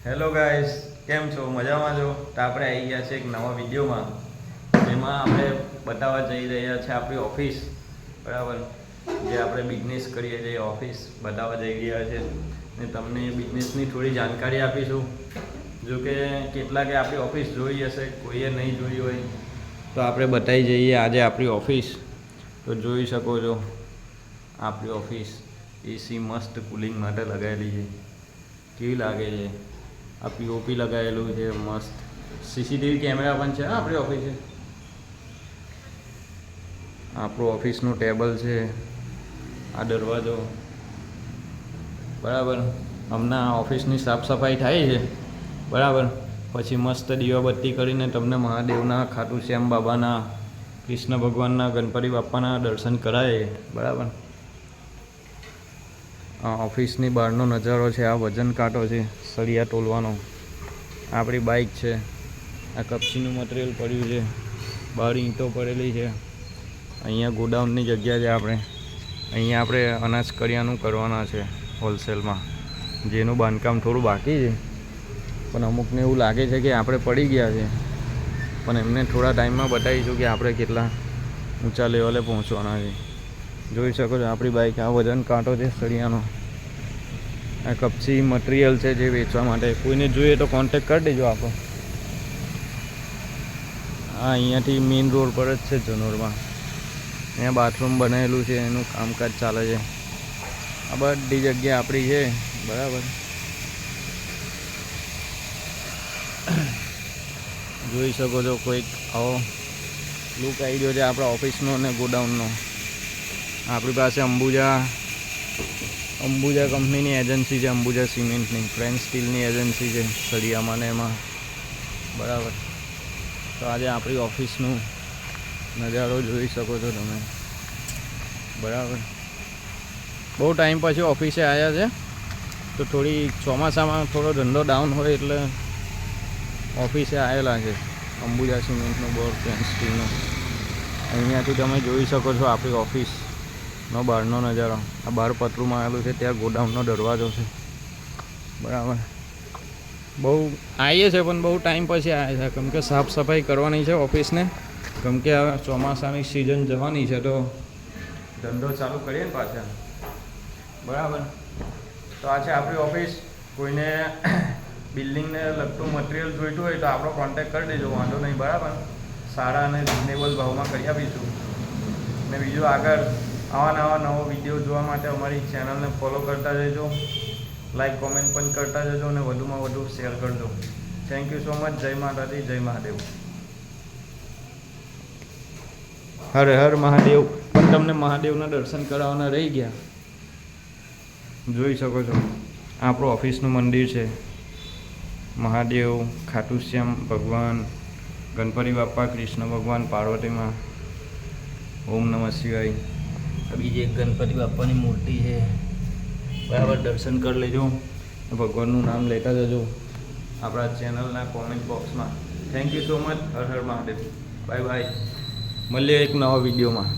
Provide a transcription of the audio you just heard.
Hello guys, કેમ છો? મજામાં છો? તો આપણે આવી ગયા છે એક નવા વિડીયોમાં, જેમાં આપણે બતાવવા જઈ રહ્યા છે આપણી ઓફિસ, બરાબર, જે આપણે બિઝનેસ કરીએ છીએ ઓફિસ બતાવવા જઈ રહ્યા છે ને તમને બિઝનેસની થોડી જાણકારી આપીશું. જો કે કેટલાકે આપણી ઓફિસ જોઈ હશે, કોઈએ નહીં જોઈ હોય તો આપણે બતાવી જઈએ આજે આપણી ઓફિસ. તો જોઈ શકો છો આપણી ઓફિસ એસી મસ્ત કુલિંગ માટે લગાવેલી છે. કેવી લાગે છે? આ પીઓપી લગાવેલું છે મસ્ત. સીસીટીવી કેમેરા પણ છે આપણી ઓફિસે. આપણું ઓફિસનું ટેબલ છે, આ દરવાજો, બરાબર. હમણાં ઓફિસની સાફ સફાઈ થાય છે, બરાબર. પછી મસ્ત દીવાબત્તી કરીને તમને મહાદેવના, ખાટુ શ્યામ બાબાના, કૃષ્ણ ભગવાનના, ગણપતિ બાપ્પાના દર્શન કરાય, બરાબર. આ ઓફિસની બહારનો નજારો છે. આ વજન કાંટો છે સળિયા તોલવાનો. આપણી બાઇક છે. આ કપચીનું મટીરિયલ પડ્યું છે. બહાર ઈંટો પડેલી છે. અહીંયા ગોડાઉનની જગ્યા છે. અહીંયા આપણે અનાજ કરિયાણું કરવાના છે હોલસેલમાં, જેનું બાંધકામ થોડું બાકી છે. પણ અમુકને એવું લાગે છે કે આપણે પડી ગયા છે, પણ એમને થોડા ટાઈમમાં બતાવીશું કે આપણે કેટલા ઊંચા લેવલે પહોંચવાના છે. જોઈ શકો છો આપણી બાઇક. આ વજન કાંટો છે સળિયાનો. આ કપચી મટીરિયલ છે જે વેચવા માટે. કોઈને જોઈએ તો કોન્ટેક કરી દેજો આપણો. આ અહીંયાથી મેઇન રોડ પર જ છે જનોરમાં. અહીંયા બાથરૂમ બનાવેલું છે, એનું કામકાજ ચાલે છે. આ બધી જગ્યા આપણી છે, બરાબર. જોઈ શકો છો કોઈક આવો લુક આવી ગયો છે આપણા ઓફિસનો અને ગોડાઉનનો. આપણી પાસે અંબુજા કંપનીની એજન્સી છે, અંબુજા સિમેન્ટની, ફ્રેન્ચ સ્ટીલની એજન્સી છે સળિયામાં ને એમાં, બરાબર. તો આજે આપણી ઓફિસનું નજારો જોઈ શકો છો તમે, બરાબર. બહુ ટાઈમ પછી ઓફિસે આવ્યા છે. તો થોડી ચોમાસામાં થોડો ધંધો ડાઉન હોય એટલે ઓફિસે આવેલા છે. અંબુજા સિમેન્ટનો બોર્ડ, ફ્રેન્ચ સ્ટીલનો. અહીંયાથી તમે જોઈ શકો છો આપણી ઓફિસનો બહારનો નજારો. આ બહાર પતરું આવેલું છે, ત્યાં ગોડાઉનનો દરવાજો છે, બરાબર. બહુ આવીએ છે પણ બહુ ટાઈમ પછી આવ્યા છે, કેમ કે સાફ સફાઈ કરવાની છે ઓફિસને. કેમ કે હવે ચોમાસાની સિઝન જવાની છે તો ધંધો ચાલુ કરીએ ને પાછા, બરાબર. તો આ છે આપણી ઓફિસ. કોઈને બિલ્ડિંગને લગતું મટીરિયલ જોઈતું હોય તો આપણો કોન્ટેક કરી દેજો, વાંધો નહીં, બરાબર. સારા અને રિઝનેબલ ભાવમાં કરી આપીશું. અને બીજું આગળ આવા નવો વિડીયો જોવા માટે અમારી ચેનલને ફોલો કરતા જજો, લાઈક કોમેન્ટ પણ કરતા જજો અને વધુમાં વધુ શેર કરજો. Thank you so much. જય માતાજી, જય મહાદેવ. હર હર મહાદેવ. પણ તમને મહાદેવના દર્શન કરાવવાના રહી ગયા. જોઈ શકો છો આપણું ઓફિસનું મંદિર છે. મહાદેવ, ખાટુ શ્યામ ભગવાન, ગણપતિ બાપ્પા, કૃષ્ણ ભગવાન, પાર્વતીમાં. ઓમ નમઃ શિવાય. બીજી એક ગણપતિ બાપ્પાની મૂર્તિ છે, બરાબર. દર્શન કરી લેજો, ભગવાનનું નામ લેતા જજો આપણા ચેનલના કોમેન્ટ બોક્સમાં. Thank you so much. Har Har Mahadev. Bye bye. મળીએ એક નવા વિડીયોમાં.